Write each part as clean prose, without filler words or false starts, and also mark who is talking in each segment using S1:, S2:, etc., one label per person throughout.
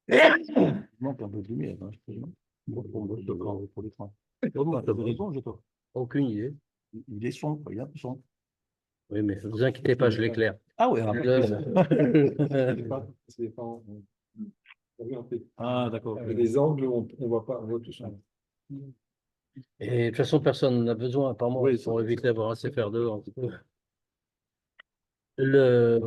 S1: Il manque un peu de lumière, hein, je présume. Pour l'écran. Oh, tu avais raison, je crois.
S2: Aucune idée.
S1: Il est sombre, il est un peu sombre.
S2: Oui, mais ne vous inquiétez pas, je l'éclaire.
S1: Ah ouais,
S3: C'est pas orienté.
S1: ah d'accord.
S3: Avec des angles, on voit pas, on voit tout ça.
S2: Et de toute façon, personne n'a besoin, par moi,
S1: Oui,
S2: pour éviter d'avoir un CFR2. Le...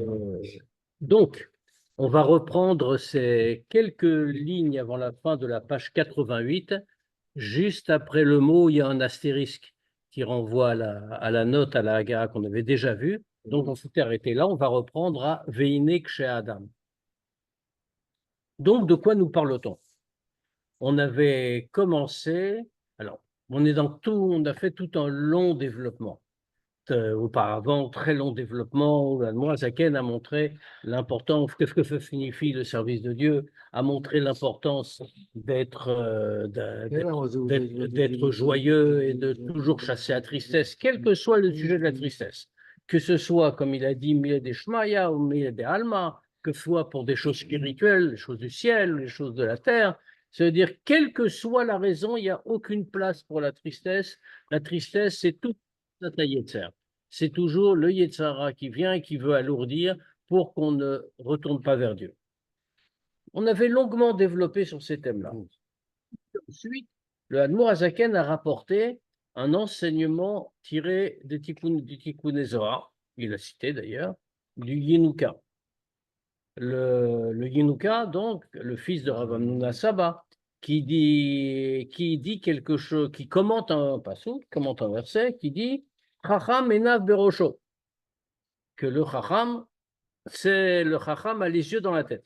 S2: Donc, on va reprendre ces quelques lignes avant la fin de la page 88. Juste après le mot, il y a un astérisque qui renvoie à la note, à la Haggadah qu'on avait déjà vue. Donc, on s'était arrêté là. On va reprendre à Veinek chez Adam. Donc, de quoi nous parle-t-on? On avait commencé, alors, on a fait tout un long développement. Auparavant, très long développement, où Zaken a montré l'importance, qu'est-ce que ça signifie le service de Dieu, a montré l'importance d'être joyeux et de toujours chasser la tristesse, quel que soit le sujet de la tristesse. Que ce soit, comme il a dit, Milé des Shmaya ou Milé des Alma, que ce soit pour des choses spirituelles, les choses du ciel, les choses de la terre. C'est-à-dire, quelle que soit la raison, il n'y a aucune place pour la tristesse. La tristesse, c'est tout la Yetzer. C'est toujours le Yetzara qui vient et qui veut alourdir pour qu'on ne retourne pas vers Dieu. On avait longuement développé sur ces thèmes-là. Ensuite, le Hadmour Azaken a rapporté un enseignement tiré du Tikkun Zohar, il a cité d'ailleurs, du Yinuka. Le Yinuka, donc, le fils de Rav Hamnuna Saba, qui dit quelque chose, qui commente un passage, commente un verset, qui dit Chacham enav berosho, que le Chacham, c'est le Chacham a les yeux dans la tête.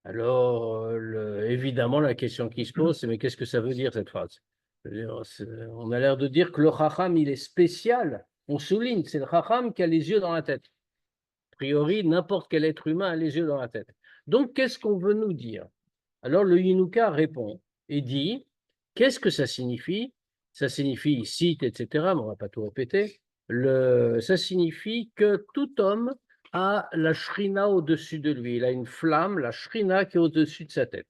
S2: Alors, évidemment, la question qui se pose, c'est mais qu'est-ce que ça veut dire cette phrase? On a l'air de dire que le Chacham, il est spécial. On souligne, c'est le Chacham qui a les yeux dans la tête. A priori, n'importe quel être humain a les yeux dans la tête. Donc, qu'est-ce qu'on veut nous dire? Alors, le Yinuka répond et dit, qu'est-ce que ça signifie? Ça signifie, il cite, etc., mais on ne va pas tout répéter. Ça signifie que tout homme a la shrina au-dessus de lui. Il a une flamme, la shrina qui est au-dessus de sa tête.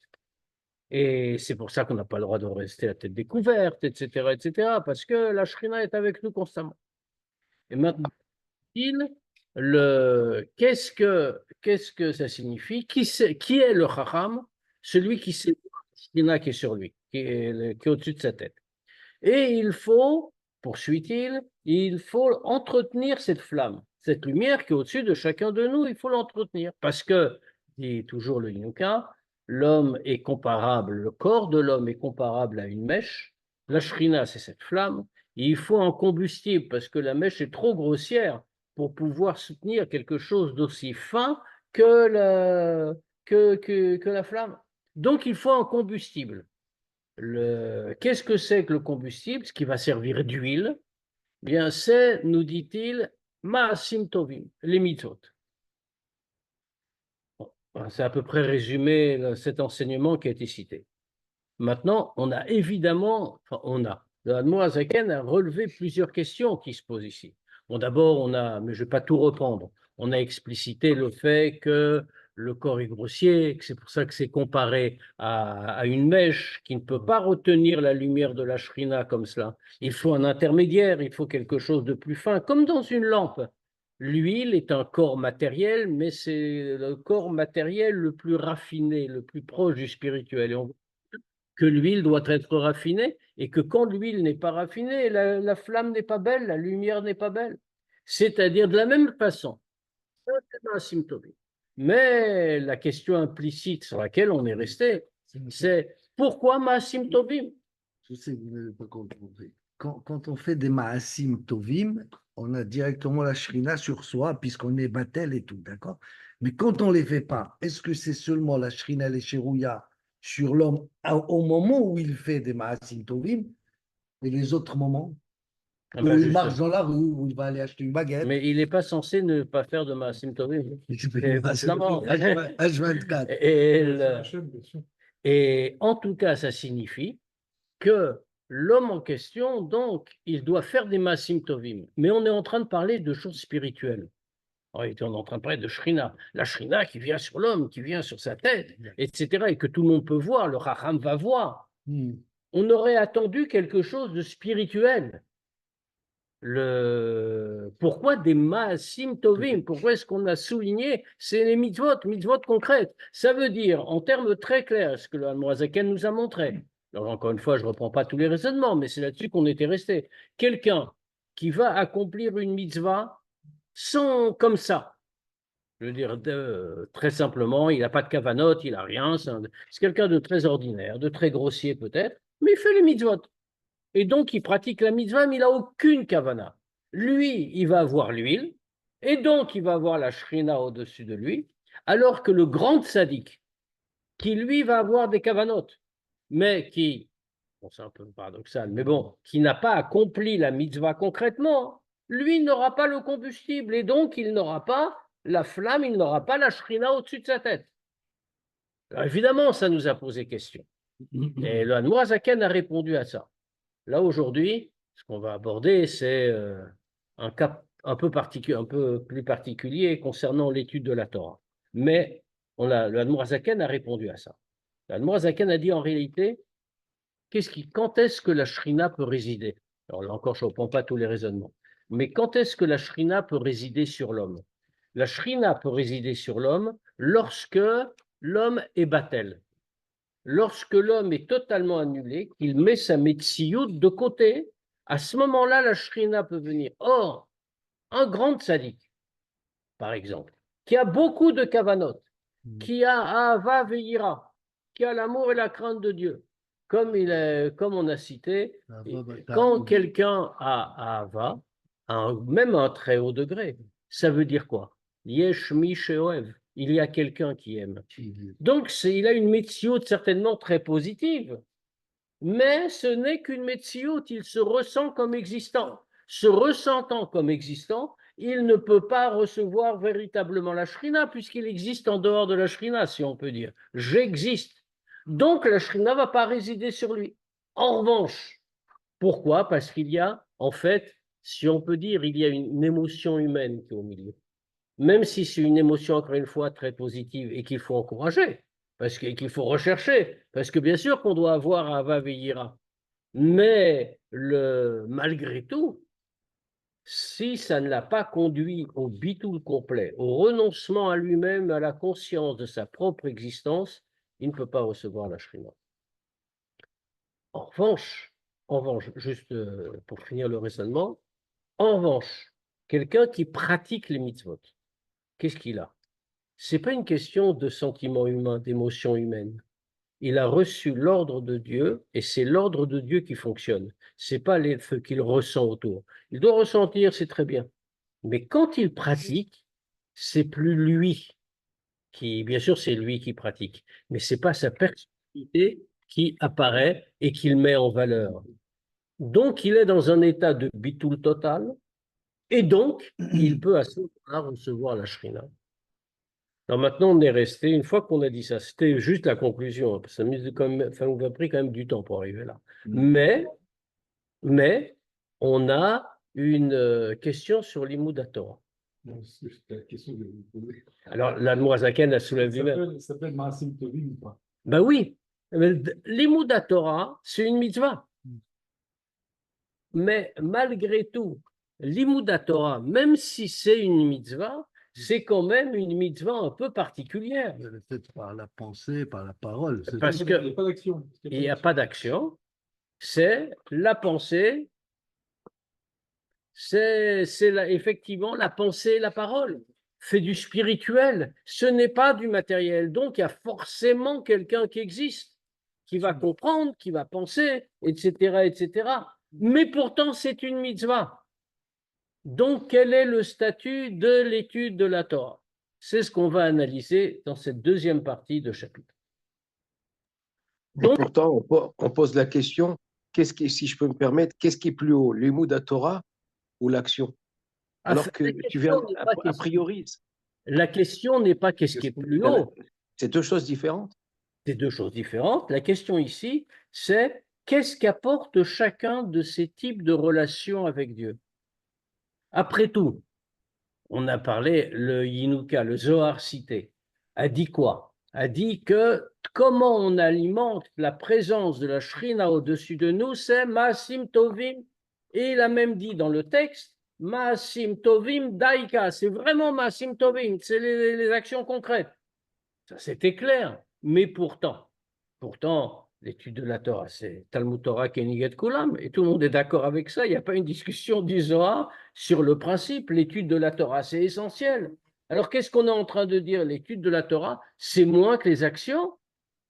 S2: Et c'est pour ça qu'on n'a pas le droit de rester à tête découverte, etc., parce que la shrina est avec nous constamment. Et maintenant, qu'est-ce que ça signifie? Qui est le Chacham? Celui qui sait la shrina qui est sur lui, qui est au-dessus de sa tête. Et il faut, poursuit-il, il faut entretenir cette flamme, cette lumière qui est au-dessus de chacun de nous, il faut l'entretenir. Parce que, dit toujours le Yinuka, l'homme est comparable, le corps de l'homme est comparable à une mèche, la shrina, c'est cette flamme, et il faut un combustible, parce que la mèche est trop grossière pour pouvoir soutenir quelque chose d'aussi fin que que la flamme. Donc il faut un combustible. Qu'est-ce que c'est que le combustible? Ce qui va servir d'huile, bien c'est, nous dit-il, Ma'asim Tovim, les mitzvot. Bon, c'est à peu près résumé cet enseignement qui a été cité. Maintenant, on a évidemment, le Hadmour Azaken a relevé plusieurs questions qui se posent ici. Bon, d'abord, mais je ne vais pas tout reprendre, on a explicité le fait que le corps est grossier, que c'est pour ça que c'est comparé à une mèche qui ne peut pas retenir la lumière de la shrina comme cela. Il faut un intermédiaire, il faut quelque chose de plus fin, comme dans une lampe. L'huile est un corps matériel, mais c'est le corps matériel le plus raffiné, le plus proche du spirituel. Et on que l'huile doit être raffinée et que quand l'huile n'est pas raffinée, la flamme n'est pas belle, la lumière n'est pas belle. C'est-à-dire de la même façon. Mais la question implicite sur laquelle on est resté, c'est pourquoi Maasim Tovim?
S4: Je sais que vous n'avez pas compris. Quand on fait des Maasim Tovim, on a directement la Shrina sur soi, puisqu'on est Batel et tout, d'accord? Mais quand on ne les fait pas, est-ce que c'est seulement la Shrina, les Sherouya sur l'homme au moment où il fait des Maasim Tovim et les autres moments
S2: Ah
S4: où
S2: ben,
S4: il marche dans la rue, où il va aller acheter une baguette?
S2: mais il n'est pas censé ne pas faire de Maasim Tovim. Constamment.
S4: H24.
S2: Et en tout cas, ça signifie que l'homme en question, donc, il doit faire des Maasim Tovim. Mais on est en train de parler de choses spirituelles. On est en train de parler de Shrina. La Shrina qui vient sur l'homme, qui vient sur sa tête, etc. Et que tout le monde peut voir, le Raham va voir. On aurait attendu quelque chose de spirituel. Pourquoi des Maasim Tovim? Pourquoi est-ce qu'on a souligné? C'est les mitzvot concrètes. Ça veut dire, en termes très clairs, ce que le Mourazaken nous a montré. Alors, encore une fois, je ne reprends pas tous les raisonnements, mais c'est là-dessus qu'on était resté. Quelqu'un qui va accomplir une mitzvah sans, comme ça, je veux dire, très simplement, il n'a pas de kavanot, il n'a rien, c'est quelqu'un de très ordinaire, de très grossier peut-être, mais il fait les mitzvot. Et donc, il pratique la mitzvah, mais il n'a aucune kavana. Lui, il va avoir l'huile, et donc il va avoir la shrina au-dessus de lui, alors que le grand tzaddik, qui lui va avoir des kavanot, mais qui, bon, c'est un peu paradoxal, mais bon, qui n'a pas accompli la mitzvah concrètement, lui n'aura pas le combustible, et donc il n'aura pas la flamme, il n'aura pas la shrina au-dessus de sa tête. Alors, évidemment, ça nous a posé question. Et le Hanmourazaken a répondu à ça. Là, aujourd'hui, ce qu'on va aborder, c'est un cas un peu plus particulier concernant l'étude de la Torah. Mais le Hanmourazaken a répondu à ça. Le Hanmourazaken a dit en réalité, quand est-ce que la Shrina peut résider? Alors là encore, je ne reprends pas tous les raisonnements. Mais quand est-ce que la Shrina peut résider sur l'homme? La Shrina peut résider sur l'homme lorsque l'homme est battel. Lorsque l'homme est totalement annulé, qu'il met sa metsiout de côté, à ce moment-là, la Shrina peut venir. Or, un grand tzaddik, par exemple, qui a beaucoup de kavanot, qui a Ahava ve'yira, qui a l'amour et la crainte de Dieu, comme on a cité, quand quelqu'un a Ahava, même à un très haut degré, ça veut dire quoi? Yesh mi she'oev. Il y a quelqu'un qui aime. Donc, il a une métioute certainement très positive, mais ce n'est qu'une métioute, il se ressent comme existant. Se ressentant comme existant, il ne peut pas recevoir véritablement la Shrina, puisqu'il existe en dehors de la Shrina, si on peut dire. J'existe. Donc, la Shrina ne va pas résider sur lui. En revanche, pourquoi? Parce qu'il y a, en fait, si on peut dire, il y a une émotion humaine qui est au milieu. Même si c'est une émotion, encore une fois, très positive et qu'il faut encourager, qu'il faut rechercher, parce que bien sûr qu'on doit avoir Ava Ve'yira, mais malgré tout, si ça ne l'a pas conduit au bitoul complet, au renoncement à lui-même, à la conscience de sa propre existence, il ne peut pas recevoir la Shrina. En revanche, juste pour finir le raisonnement, en revanche, quelqu'un qui pratique les mitzvot, qu'est-ce qu'il a? Ce n'est pas une question de sentiment humain, d'émotion humaine. Il a reçu l'ordre de Dieu et c'est l'ordre de Dieu qui fonctionne. Ce n'est pas ce qu'il ressent autour. Il doit ressentir, c'est très bien. Mais quand il pratique, c'est plus lui qui, bien sûr, c'est lui qui pratique, mais ce n'est pas sa personnalité qui apparaît et qu'il met en valeur. Donc, il est dans un état de bitoul total et donc, il peut à ce moment-là recevoir la Shrina. Alors maintenant, on est resté, une fois qu'on a dit ça, c'était juste la conclusion, ça nous a pris quand même du temps pour arriver là. Mais on a une question sur l'Imoud Torah.
S3: C'est la question que je vous posais.
S2: Alors, l'Admorazaken a soulevé lui-même.
S3: Ça s'appelle Maasim Tovim ou pas?
S2: Ben oui, l'Imoud Torah, c'est une mitzvah. Mais malgré tout, l'Imoud Torah, même si c'est une mitzvah, c'est quand même une mitzvah un peu particulière.
S4: Peut-être par la pensée, par la parole.
S2: Parce
S3: Il n'y a
S2: que
S3: pas d'action.
S2: il n'y a pas d'action, c'est la pensée, c'est effectivement la pensée et la parole. C'est du spirituel, ce n'est pas du matériel. Donc, il y a forcément quelqu'un qui existe, qui va comprendre, qui va penser, etc., etc. Mais pourtant, c'est une mitzvah. Donc, quel est le statut de l'étude de la Torah? C'est ce qu'on va analyser dans cette deuxième partie de chapitre.
S5: Donc, pourtant, on pose la question, si je peux me permettre, qu'est-ce qui est plus haut, l'Imoud Torah ou l'action? Alors que tu viens a priori.
S2: La question n'est pas qu'est-ce qui est plus haut.
S5: C'est deux choses différentes.
S2: C'est deux choses différentes. La question ici, c'est qu'est-ce qu'apporte chacun de ces types de relations avec Dieu? Après tout, on a parlé, le Yinuka, le Zohar cité, a dit quoi? A dit que comment on alimente la présence de la Shrina au-dessus de nous, c'est Maasim Tovim. Et il a même dit dans le texte, Maasim Tovim Daika, c'est vraiment Maasim Tovim, c'est les actions concrètes. Ça, c'était clair. Mais pourtant, l'étude de la Torah, c'est Talmud Torah Keniget Kulam, et tout le monde est d'accord avec ça. Il n'y a pas une discussion du Zohar sur le principe. L'étude de la Torah, c'est essentiel. Alors, qu'est-ce qu'on est en train de dire? L'étude de la Torah, c'est moins que les actions.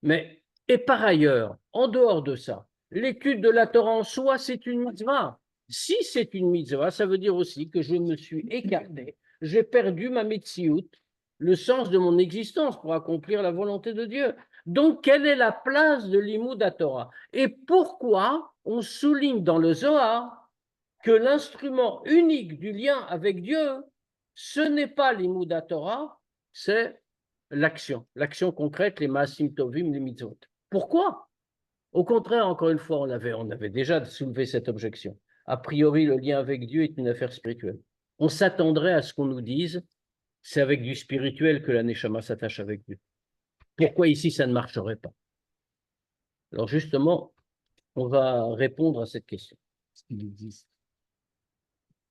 S2: Mais, et par ailleurs, en dehors de ça, l'étude de la Torah en soi, c'est une mitzvah. Si c'est une mitzvah, ça veut dire aussi que je me suis écarté, j'ai perdu ma metsiout, le sens de mon existence pour accomplir la volonté de Dieu. Donc, quelle est la place de l'Imoud à Torah? Et pourquoi on souligne dans le Zohar que l'instrument unique du lien avec Dieu, ce n'est pas l'Imoud à Torah, c'est l'action concrète, les Maasim Tovim, les mitzvot. Pourquoi? Au contraire, encore une fois, on avait déjà soulevé cette objection. A priori, le lien avec Dieu est une affaire spirituelle. On s'attendrait à ce qu'on nous dise, c'est avec du spirituel que la Neshama s'attache avec Dieu. Pourquoi ici, ça ne marcherait pas? Alors justement, on va répondre à cette question.
S4: Parce qu'il existe.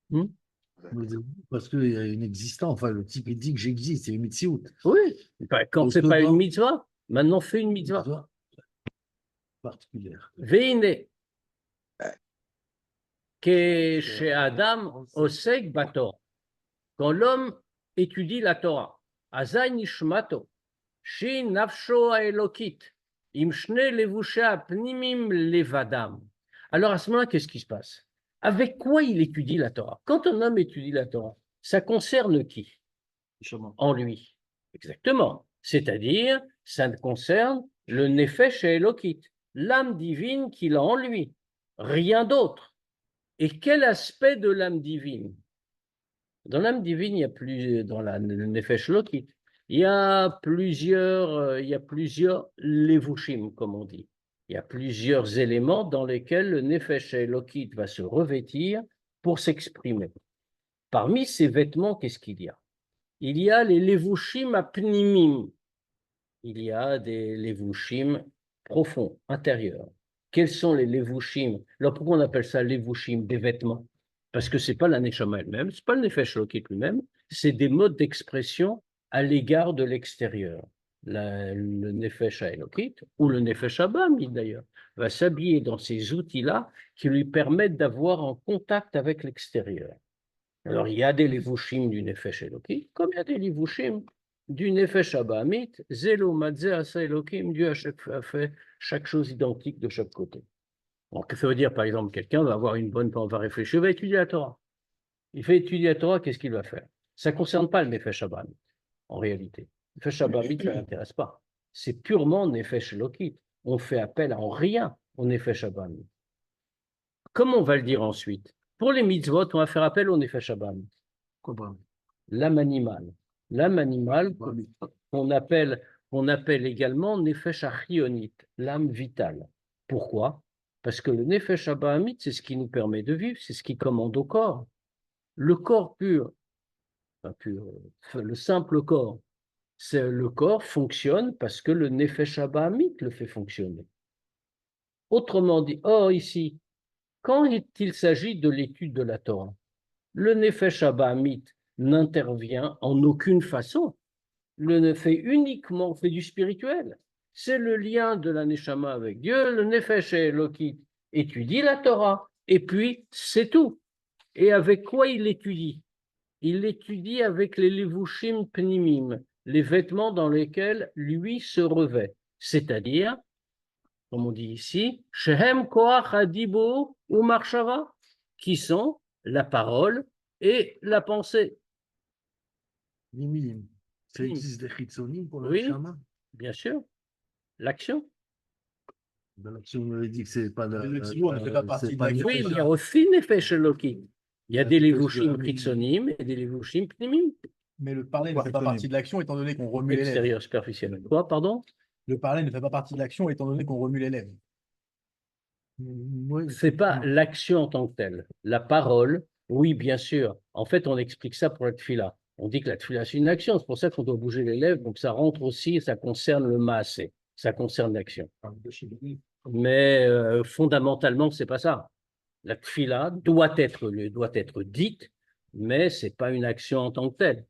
S2: Hmm?
S4: Parce qu'il y a une existence. Enfin, le type, il dit que j'existe. C'est une mitzvah.
S2: Oui, quand c'est pas une
S4: Autrement-
S2: mitzvah, maintenant fais une mitzvah.
S4: Mitzvah particulière.
S2: Veine, que chez Adam osek bator. Quand l'homme étudie la Torah, Azay nishmato, shi nafsho haelokit, im shne levushe apnimim levadam. Alors à ce moment-là, qu'est-ce qui se passe? Avec quoi il étudie la Torah? Quand un homme étudie la Torah, ça concerne qui? En lui. Exactement. C'est-à-dire, ça concerne le nefesh haelokit, l'âme divine qu'il a en lui, rien d'autre. Et quel aspect de l'âme divine? Dans l'âme divine, il y a plus, dans le Nefesh Lokit, il y a plusieurs levushim, comme on dit. Il y a plusieurs éléments dans lesquels le Nefesh Lokit va se revêtir pour s'exprimer. Parmi ces vêtements, qu'est-ce qu'il y a? Il y a les levushim apnimim. Il y a des levushim profonds, intérieurs. Quels sont les levushim? Alors pourquoi on appelle ça levushim, des vêtements? Parce que ce n'est pas la neshama elle-même, ce n'est pas le nefesh lokit lui-même, c'est des modes d'expression à l'égard de l'extérieur. Le nefesh lokit, ou le nefesh abamid d'ailleurs, va s'habiller dans ces outils-là qui lui permettent d'avoir un contact avec l'extérieur. Alors il y a des levushim du nefesh lokit, comme il y a des levushim du nefesh abamid, zelo madze asa elokim, Dieu a fait chaque chose identique de chaque côté. Donc, ça veut dire, par exemple, quelqu'un va avoir une bonne, va réfléchir, va étudier la Torah. Il fait étudier la Torah, qu'est-ce qu'il va faire? Ça ne concerne pas le Nefesh Abamid, en réalité. Le Nefesh Abamid, ça ne l'intéresse pas. C'est purement Nefesh Lokit. On fait appel en rien au Nefesh Abamid. Comment on va le dire ensuite? Pour les mitzvot, on va faire appel au Nefesh Abamid. L'âme animale. L'âme animale qu'on appelle également Nefesh Achionit, l'âme vitale. Pourquoi? Parce que le Nefesh Abahamit, c'est ce qui nous permet de vivre, c'est ce qui commande au corps. Le corps pur, le simple corps, le corps fonctionne parce que le Nefesh Abahamit le fait fonctionner. Autrement dit, ici, quand il s'agit de l'étude de la Torah, le Nefesh Abahamit n'intervient en aucune façon. Le fait uniquement, fait du spirituel. C'est le lien de la Neshama avec Dieu, le Nefesh Elokit étudie la Torah, et puis c'est tout. Et avec quoi il l'étudie? Il l'étudie avec les levushim pnimim, les vêtements dans lesquels lui se revêt. C'est-à-dire, comme on dit ici, Shehem Koach Adibo ou Marshava, qui sont la parole et la pensée.
S4: Ça existe des chitzonim pour la
S2: Oui.
S4: Neshama?
S2: Bien sûr, l'action.
S4: Dans l'action, on avait dit que c'est pas
S3: Le tzibur ne fait pas partie de l'action.
S2: Oui, il y a aussi Nefesh Elokit. Il y a des levushim chitzonim et des levushim pnimim.
S3: Mais le parler ne fait pas partie de l'action étant donné qu'on remue les lèvres.
S2: Extérieur, superficiel. Quoi, pardon?
S3: Le parler ne fait pas partie de l'action étant donné qu'on remue les lèvres.
S4: Oui,
S2: C'est pas l'action en tant que telle. La parole Oui, bien sûr. En fait, on explique ça pour la tfila. On dit que la tfila, c'est une action. C'est pour ça qu'on doit bouger les lèvres. Donc, ça rentre aussi, ça concerne le maasé. Ça concerne l'action. Mais fondamentalement, c'est pas ça. La tfila doit être dite, mais c'est pas une action en tant que telle.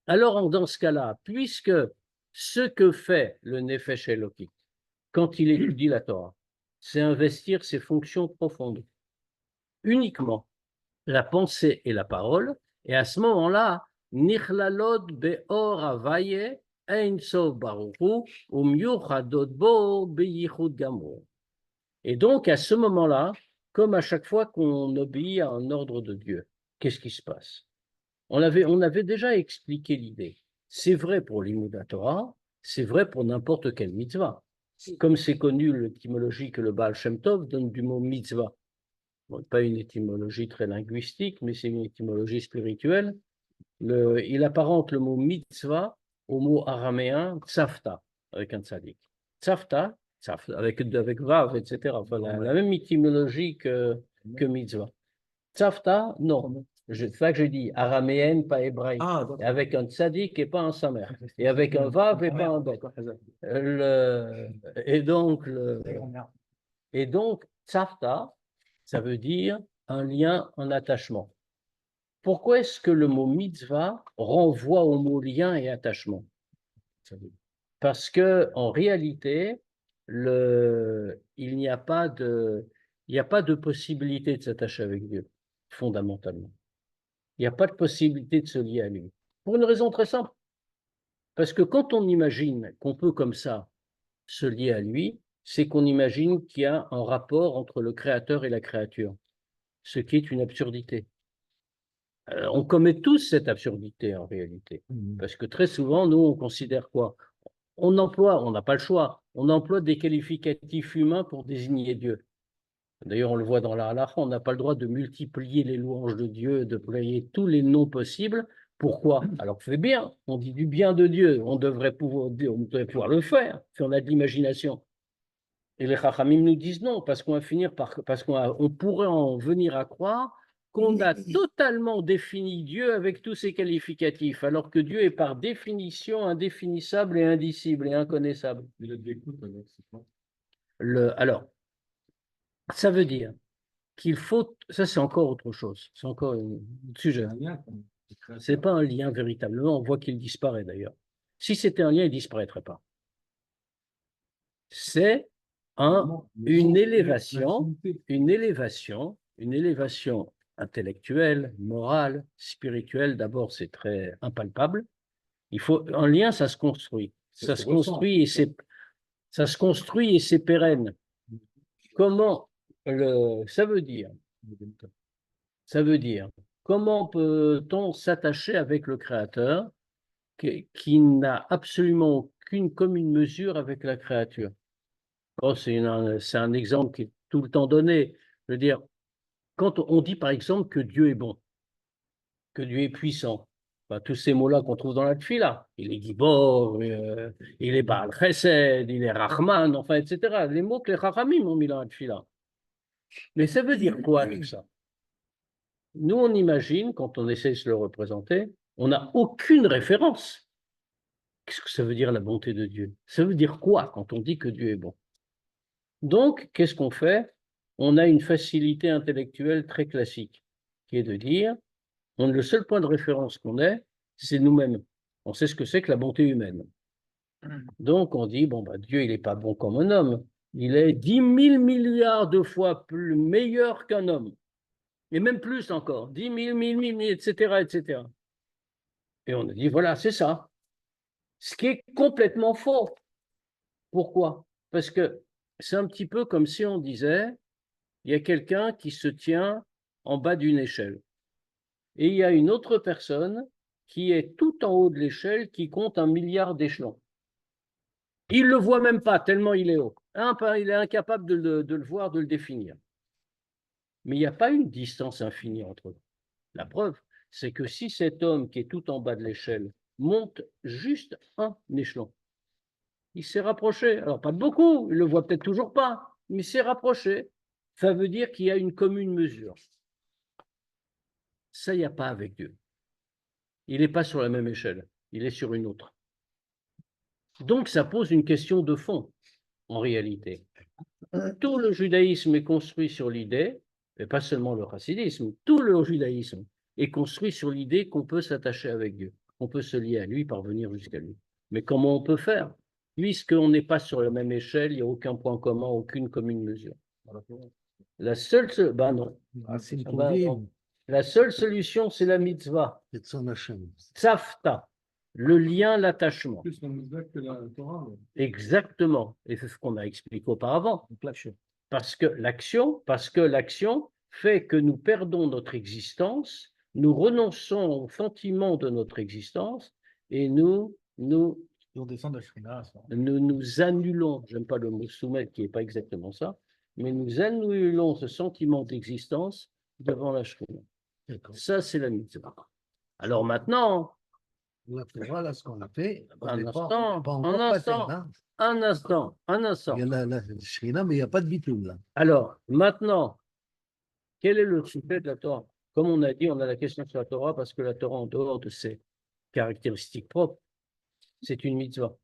S2: Alors, dans ce cas-là, puisque ce que fait le Nefesh Eloki quand il étudie la Torah, c'est investir ses fonctions profondes, uniquement la pensée et la parole, et à ce moment-là, Nichlalot be'or havaye ein sof baruchu umyuchadot bo beyichud gamur. Et donc, à ce moment-là, comme à chaque fois qu'on obéit à un ordre de Dieu, qu'est-ce qui se passe? On avait déjà expliqué l'idée. C'est vrai pour l'Imouda Torah, c'est vrai pour n'importe quelle mitzvah. Comme c'est connu l'étymologie que le Baal Shem Tov donne du mot mitzvah. Bon, pas une étymologie très linguistique, mais c'est une étymologie spirituelle. Il apparente le mot mitzvah au mot araméen tzafta, avec un tzadik. Tzafta, avec vav, etc. Enfin, la même étymologie que mitzvah. Tzafta, non. C'est ça que je dis, araméenne, pas hébraïque. Avec un tzadik et pas un samer. Et avec un vav et pas un bet. Et donc, tzafta, ça veut dire un lien, un attachement. Pourquoi est-ce que le mot mitzvah renvoie au mot lien et attachement? Parce que en réalité, il n'y a pas de possibilité de s'attacher avec Dieu, fondamentalement. Il n'y a pas de possibilité de se lier à lui. Pour une raison très simple. Parce que quand on imagine qu'on peut comme ça se lier à lui, c'est qu'on imagine qu'il y a un rapport entre le créateur et la créature, ce qui est une absurdité. On commet tous cette absurdité en réalité, parce que très souvent, nous, on considère quoi? On n'a pas le choix, on emploie des qualificatifs humains pour désigner Dieu. D'ailleurs, on le voit dans la halakha, on n'a pas le droit de multiplier les louanges de Dieu, de player tous les noms possibles. Pourquoi? Alors que c'est bien, on dit du bien de Dieu, on devrait pouvoir le faire, si on a de l'imagination. Et les Chachamim nous disent non, parce qu'on va finir on pourrait en venir à croire qu'on a totalement défini Dieu avec tous ses qualificatifs, alors que Dieu est par définition indéfinissable et indicible et inconnaissable. Alors, ça veut dire qu'il faut, ça c'est encore autre chose, c'est encore un sujet. C'est pas un lien véritablement, on voit qu'il disparaît d'ailleurs. Si c'était un lien, il ne disparaîtrait pas. C'est une élévation intellectuelle, morale, spirituelle. D'abord, c'est très impalpable. Un lien, ça se construit. Ça se construit et c'est pérenne. Comment ça veut dire, comment peut-on s'attacher avec le Créateur qui n'a absolument aucune commune mesure avec la créature? C'est un exemple qui est tout le temps donné. Je veux dire, quand on dit par exemple que Dieu est bon, que Dieu est puissant, tous ces mots-là qu'on trouve dans la Tfila, il est Gibor, il est Baal Chesed, il est Rahman, enfin, etc. Les mots que les Chachamim ont mis dans la Tfila. Mais ça veut dire quoi tout ça? Nous, on imagine, quand on essaie de se le représenter, on n'a aucune référence. Qu'est-ce que ça veut dire la bonté de Dieu? Ça veut dire quoi quand on dit que Dieu est bon? Donc, qu'est-ce qu'on fait? On a une facilité intellectuelle très classique, qui est de dire, le seul point de référence qu'on ait, c'est nous-mêmes. On sait ce que c'est que la bonté humaine. Donc, on dit, Dieu, il n'est pas bon comme un homme. Il est 10 000 milliards de fois plus meilleur qu'un homme. Et même plus encore. 10 000, 1000, etc., etc. Et on a dit, voilà, c'est ça. Ce qui est complètement faux. Pourquoi? Parce que c'est un petit peu comme si on disait, il y a quelqu'un qui se tient en bas d'une échelle. Et il y a une autre personne qui est tout en haut de l'échelle, qui compte 1 milliard d'échelons. Il ne le voit même pas, tellement il est haut. Il est incapable de le voir, de le définir. Mais il n'y a pas une distance infinie entre eux. La preuve, c'est que si cet homme qui est tout en bas de l'échelle monte juste un échelon, il s'est rapproché. Alors, pas de beaucoup, il ne le voit peut-être toujours pas, mais il s'est rapproché. Ça veut dire qu'il y a une commune mesure. Ça, il n'y a pas avec Dieu. Il n'est pas sur la même échelle, il est sur une autre. Donc, ça pose une question de fond, en réalité. Tout le judaïsme est construit sur l'idée, et pas seulement le chassidisme, tout le judaïsme est construit sur l'idée qu'on peut s'attacher avec Dieu, qu'on peut se lier à lui, parvenir jusqu'à lui. Mais comment on peut faire? Puisqu'on n'est pas sur la même échelle, il n'y a aucun point commun, aucune commune mesure. La seule, non.
S4: Maasim
S2: Ah ben
S4: Tovim,
S2: non. La seule solution, c'est la mitzvah.
S4: Retzon Hashem.
S2: Tzafta, le lien, l'attachement.
S1: Plus la mitzvah que la Torah.
S2: Exactement. Et c'est ce qu'on a expliqué auparavant. Parce que l'action fait que nous perdons notre existence, nous renonçons au sentiment de notre existence et nous
S3: On descend de la Shrina.
S2: nous annulons, j'aime pas le mot soumettre qui n'est pas exactement ça, mais nous annulons ce sentiment d'existence devant la Shrina.
S4: D'accord.
S2: Ça, c'est la mitzvah. Alors maintenant,
S4: La Torah, là, ce qu'on a fait, on
S2: Un
S4: n'est
S2: instant,
S4: pas
S2: un
S4: encore
S2: instant.
S4: pattern, hein.
S2: un instant.
S4: Il y en a la Shrina, mais il n'y a pas de bitoul, là.
S2: Alors, maintenant, quel est le sujet de la Torah? Comme on a dit, on a la question sur la Torah parce que la Torah, en dehors de ses caractéristiques propres, c'est une mitzvah.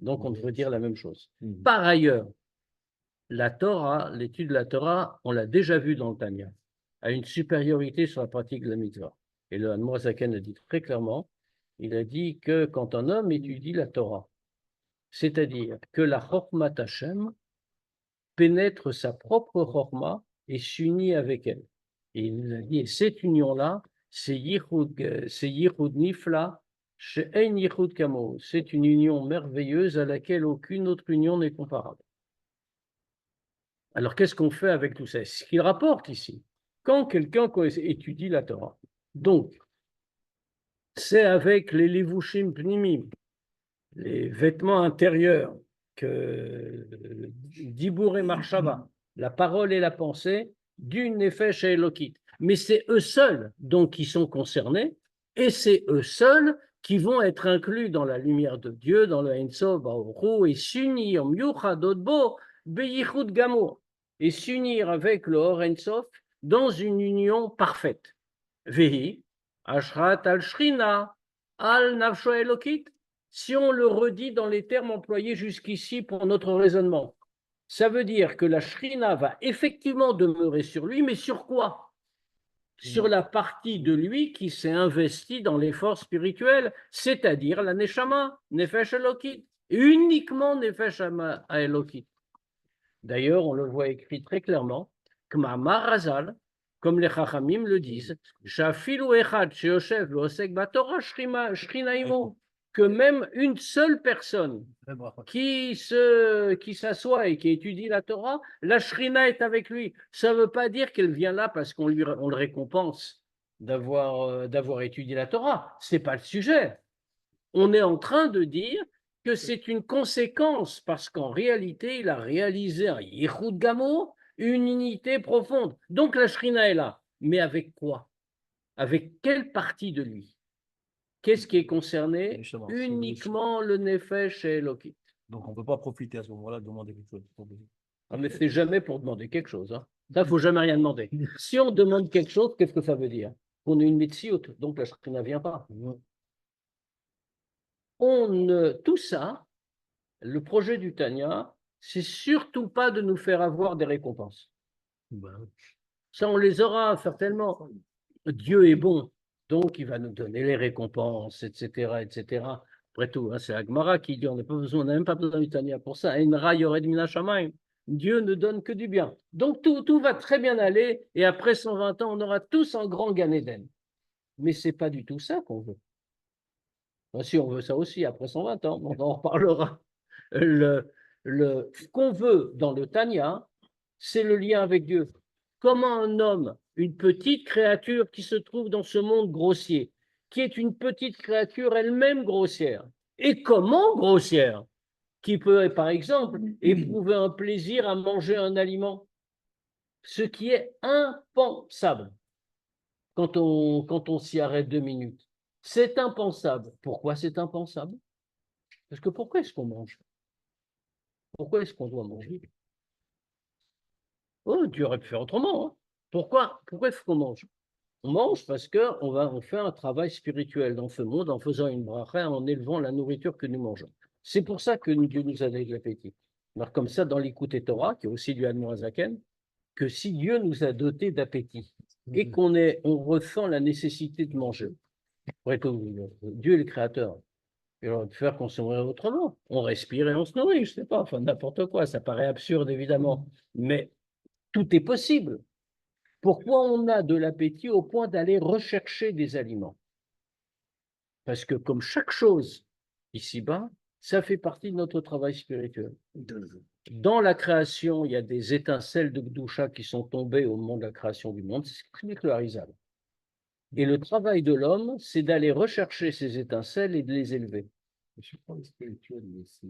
S2: Donc, on devrait dire la même chose. Par ailleurs, la Torah, l'étude de la Torah, on l'a déjà vu dans le Tanya, a une supériorité sur la pratique de la mitzvah. Et le Hanmoazaken a dit très clairement, il a dit que quand un homme étudie la Torah, c'est-à-dire que la Chokmat Hashem pénètre sa propre Chokma et s'unit avec elle. Et il nous a dit, et cette union-là, c'est Yichud Nifla, She'en Yichud Kamo. C'est une union merveilleuse à laquelle aucune autre union n'est comparable. Alors, qu'est-ce qu'on fait avec tout ça? C'est ce qu'il rapporte ici. Quand quelqu'un étudie la Torah, donc, c'est avec les Levushim Pnimim, les vêtements intérieurs, que Dibour et Marshava, la parole et la pensée, du Nefesh et Elokit. Mais c'est eux seuls donc qui sont concernés, et c'est eux seuls qui vont être inclus dans la lumière de Dieu, dans le Ein-Sof Baruch Hu, et s'unir Myuchadot Beyichud Gamur, et s'unir avec le Or Ein-Sof dans une union parfaite. Vehi, Ashrat al-Shrina, al-Nafsho Elokit. Si on le redit dans les termes employés jusqu'ici pour notre raisonnement, ça veut dire que la Shrina va effectivement demeurer sur lui, mais sur quoi? Sur la partie de lui qui s'est investie dans l'effort spirituel, c'est-à-dire la Neshama, Nefesh Elokit, uniquement Nefesh Elokit. D'ailleurs, on le voit écrit très clairement, K'mamar Razal, comme les Chachamim le disent, Shafilu Echad Sheoshev L'Osek Batorah Shrina Imo, que même une seule personne qui s'assoit et qui étudie la Torah, la Shrina est avec lui. Ça ne veut pas dire qu'elle vient là parce qu'on le récompense d'avoir étudié la Torah. Ce n'est pas le sujet. On est en train de dire que c'est une conséquence parce qu'en réalité, il a réalisé un Yichud Gamo, une unité profonde. Donc la Shrina est là. Mais avec quoi? Avec quelle partie de lui? Qu'est-ce qui est concerné?
S1: Justement,
S2: Uniquement le Nefesh et Elokit.
S1: Donc, on ne peut pas profiter à ce moment-là de demander quelque chose.
S2: Ah, mais c'est jamais pour demander quelque chose. Hein. Ça, il ne faut jamais rien demander. Si on demande quelque chose, qu'est-ce que ça veut dire? On est une Metsiout, donc la Shrina ne vient pas. Tout ça, le projet du Tanya, c'est surtout pas de nous faire avoir des récompenses. Ça, on les aura certainement. Dieu est bon, donc il va nous donner les récompenses, etc., etc. Après tout, hein, c'est Agmara qui dit on n'a même pas besoin du Tanya pour ça. Dieu ne donne que du bien. Donc tout va très bien aller, et après 120 ans, on aura tous un grand Gan Eden. Mais ce n'est pas du tout ça qu'on veut. Enfin, si on veut ça aussi, après 120 ans, on en reparlera. Ce qu'on veut dans le Tanya, c'est le lien avec Dieu. Comment un homme, une petite créature qui se trouve dans ce monde grossier, qui est une petite créature elle-même grossière, et comment grossière, qui peut, par exemple, éprouver un plaisir à manger un aliment, ce qui est impensable quand on s'y arrête 2 minutes. C'est impensable. Pourquoi c'est impensable? Parce que pourquoi est-ce qu'on mange? Pourquoi est-ce qu'on doit manger? Oh, tu aurais pu faire autrement. Hein. Pourquoi il faut qu'on mange? On mange parce qu'on fait un travail spirituel dans ce monde en faisant une bracha, en élevant la nourriture que nous mangeons. C'est pour ça que Dieu nous a donné de l'appétit. Alors comme ça, dans l'Écoute Torah, qui est aussi du Admor Hazaken, que si Dieu nous a dotés d'appétit et on ressent la nécessité de manger, après tout, Dieu est le créateur. Il aurait pu faire consommer autrement. On respire et on se nourrit, je ne sais pas, enfin n'importe quoi. Ça paraît absurde évidemment, mais tout est possible. Pourquoi on a de l'appétit au point d'aller rechercher des aliments? Parce que comme chaque chose ici-bas, ça fait partie de notre travail spirituel. Dans la création, il y a des étincelles de Gdusha qui sont tombées au moment de la création du monde, c'est ce qu'explique le Harizal. Et le travail de l'homme, c'est d'aller rechercher ces étincelles et de les élever.
S1: Je suis pas spirituel, mais c'est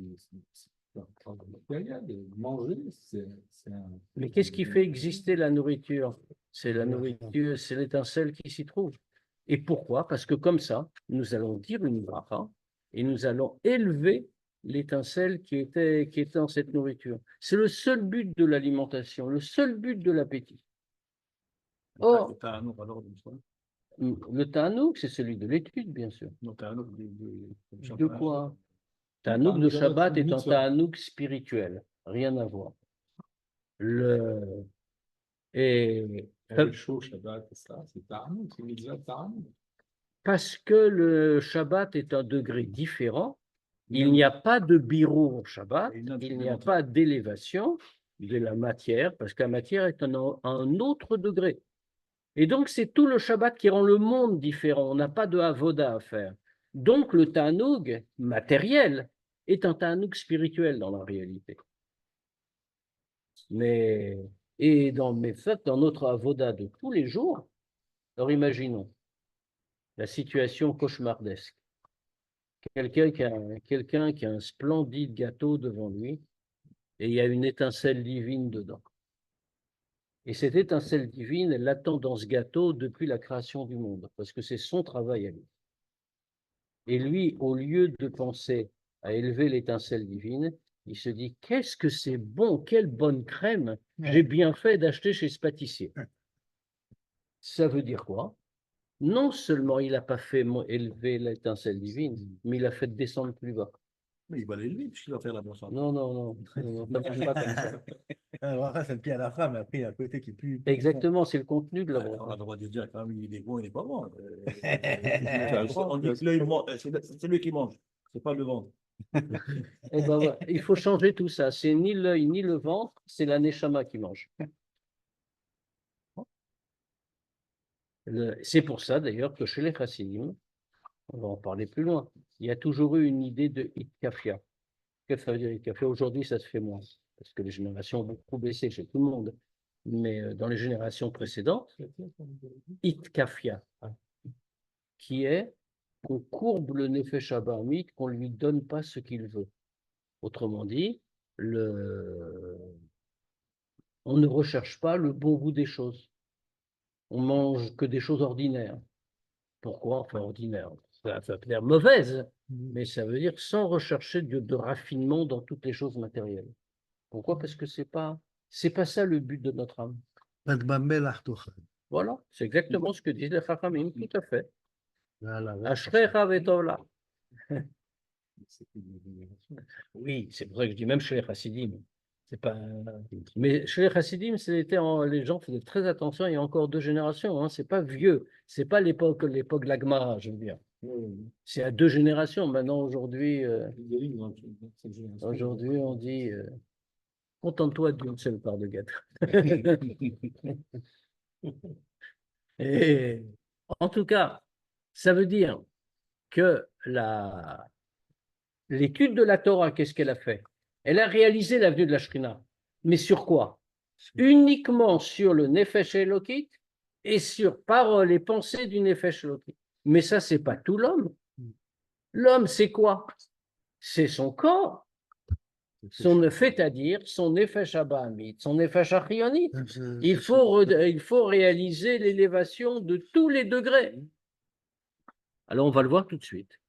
S1: un travail matériel. Manger, c'est un.
S2: Mais qu'est-ce qui fait exister la nourriture? C'est la nourriture, c'est l'étincelle qui s'y trouve. Et pourquoi? Parce que comme ça, nous allons dire une bracha et nous allons élever l'étincelle qui était dans cette nourriture. C'est le seul but de l'alimentation, le seul but de l'appétit. Or, le Ta'anouk, c'est celui de l'étude, bien sûr. De quoi? Ta'anouk de Shabbat est un Ta'anouk spirituel, rien à voir. Et parce que le Shabbat est un degré différent, il n'y a pas de birur au Shabbat, il n'y a pas d'élévation de la matière, parce que la matière est un autre degré. Et donc, c'est tout le Shabbat qui rend le monde différent. On n'a pas de avoda à faire. Donc, le Ta'anoug matériel est un Ta'anoug spirituel dans la réalité. Mais dans notre avoda de tous les jours, alors imaginons la situation cauchemardesque. Quelqu'un qui a un splendide gâteau devant lui et il y a une étincelle divine dedans. Et cette étincelle divine, elle l'attend dans ce gâteau depuis la création du monde, parce que c'est son travail à lui. Et lui, au lieu de penser à élever l'étincelle divine, il se dit, qu'est-ce que c'est bon, quelle bonne crème, j'ai bien fait d'acheter chez ce pâtissier. Ça veut dire quoi? Non seulement il n'a pas fait élever l'étincelle divine, mais il a fait descendre plus bas.
S1: Mais il va l'élever puisqu'il va faire la boisson.
S2: Non, ça marche pas comme ça.
S3: Alors, c'est le pied à la femme, mais après, il y a un côté qui est plus.
S2: Exactement, c'est le contenu de la
S1: On a
S2: bracha.
S1: le droit de dire quand même il est bon, il n'est pas bon. On dit que l'œil, c'est lui qui mange, c'est pas le ventre.
S2: Eh ben, voilà. Il faut changer tout ça. C'est ni l'œil ni le ventre, c'est la neshama qui mange. C'est pour ça d'ailleurs que chez les chassidim, on va en parler plus loin, il y a toujours eu une idée de itkafia. Qu'est-ce que ça veut dire itkafia? Aujourd'hui, ça se fait moins, parce que les générations ont beaucoup baissé chez tout le monde. Mais dans les générations précédentes, itkafia, qui est qu'on courbe le nefesh habamit, qu'on ne lui donne pas ce qu'il veut. Autrement dit, on ne recherche pas le bon goût des choses. On mange que des choses ordinaires. Pourquoi? Enfin, ordinaire. Ça veut dire mauvaise, mais ça veut dire sans rechercher de raffinement dans toutes les choses matérielles. Pourquoi? Parce que c'est pas ça le but de notre âme. Voilà, c'est exactement ce que disent les Chachamim, tout à fait. Ashrecha vetovla. Oui, c'est pour ça que je dis même chez les Chassidim. C'est pas... Mais chez les Chassidim, les gens faisaient très attention, il y a encore 2 générations, hein, c'est pas vieux, c'est pas l'époque de la Gemara, je veux dire. C'est à 2 générations. Maintenant, aujourd'hui, on dit contente-toi d'une seule part de gâteau. Et, en tout cas, ça veut dire que l'étude de la Torah, qu'est-ce qu'elle a fait? Elle a réalisé la venue de la Shrina. Mais sur quoi? Uniquement sur le Nefesh Elokit et sur paroles et pensées du Nefesh Elokit. Mais ça, c'est pas tout l'homme. L'homme, c'est quoi? C'est son corps. C'est-à-dire son Nefesh Abahamit, son Nefesh Achionit. Il faut réaliser l'élévation de tous les degrés. Alors, on va le voir tout de suite.